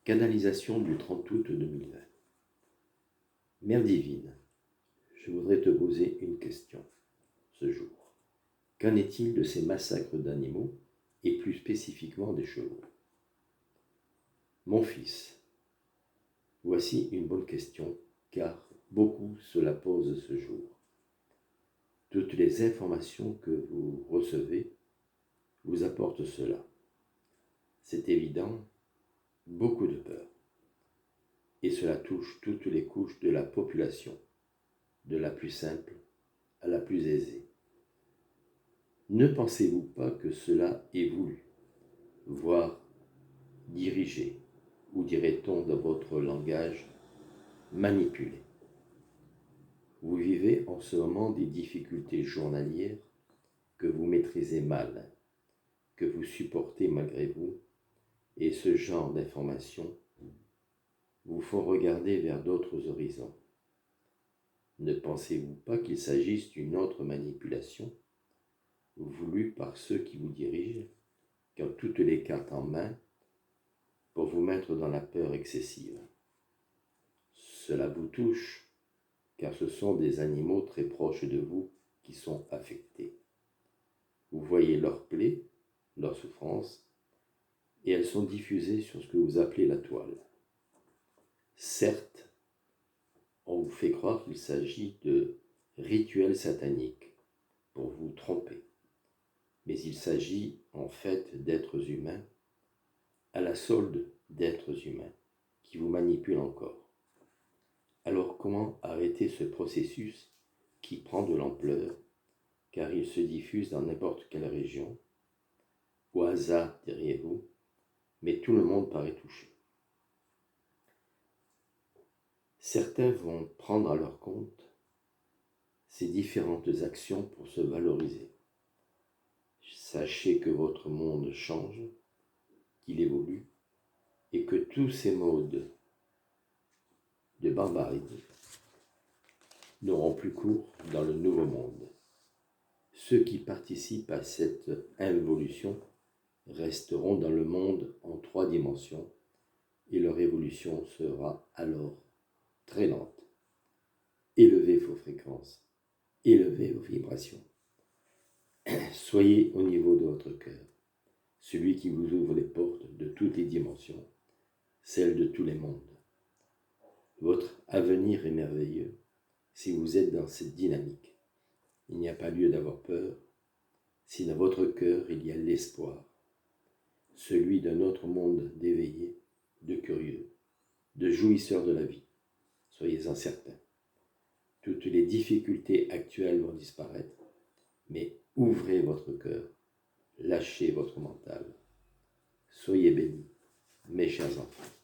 Canalisation du 30 août 2020. Mère divine, je voudrais te poser une question ce jour. Qu'en est-il de ces massacres d'animaux et plus spécifiquement des chevaux? Mon fils, voici une bonne question car beaucoup se la posent ce jour. Toutes les informations que vous recevez vous apportent cela. C'est évident, beaucoup de peur. Et cela touche toutes les couches de la population, de la plus simple à la plus aisée. Ne pensez-vous pas que cela est voulu, voire dirigé, ou dirait-on dans votre langage, manipulé? Vous vivez en ce moment des difficultés journalières que vous maîtrisez mal, que vous supportez malgré vous, et ce genre d'informations vous font regarder vers d'autres horizons. Ne pensez-vous pas qu'il s'agisse d'une autre manipulation, voulue par ceux qui vous dirigent, qui ont toutes les cartes en main pour vous mettre dans la peur excessive? Cela vous touche, car ce sont des animaux très proches de vous qui sont affectés. Vous voyez leurs plaies, leurs souffrances, et elles sont diffusées sur ce que vous appelez la toile. Certes, on vous fait croire qu'il s'agit de rituels sataniques pour vous tromper, mais il s'agit en fait d'êtres humains à la solde d'êtres humains qui vous manipulent encore. Alors comment arrêter ce processus qui prend de l'ampleur car il se diffuse dans n'importe quelle région, au hasard derrière vous, mais tout le monde paraît touché. Certains vont prendre à leur compte ces différentes actions pour se valoriser. Sachez que votre monde change, qu'il évolue, et que tous ces modes de barbarie n'auront plus cours dans le nouveau monde. Ceux qui participent à cette involution resteront dans le monde en 3 dimensions et leur évolution sera alors très lente. Élevez vos fréquences, élevez vos vibrations. Soyez au niveau de votre cœur, celui qui vous ouvre les portes de toutes les dimensions, celles de tous les mondes. Votre avenir est merveilleux si vous êtes dans cette dynamique. Il n'y a pas lieu d'avoir peur si dans votre cœur il y a l'espoir, celui d'un autre monde d'éveillés, de curieux, de jouisseurs de la vie. Soyez-en certains. Toutes les difficultés actuelles vont disparaître, mais ouvrez votre cœur, lâchez votre mental. Soyez bénis, mes chers enfants.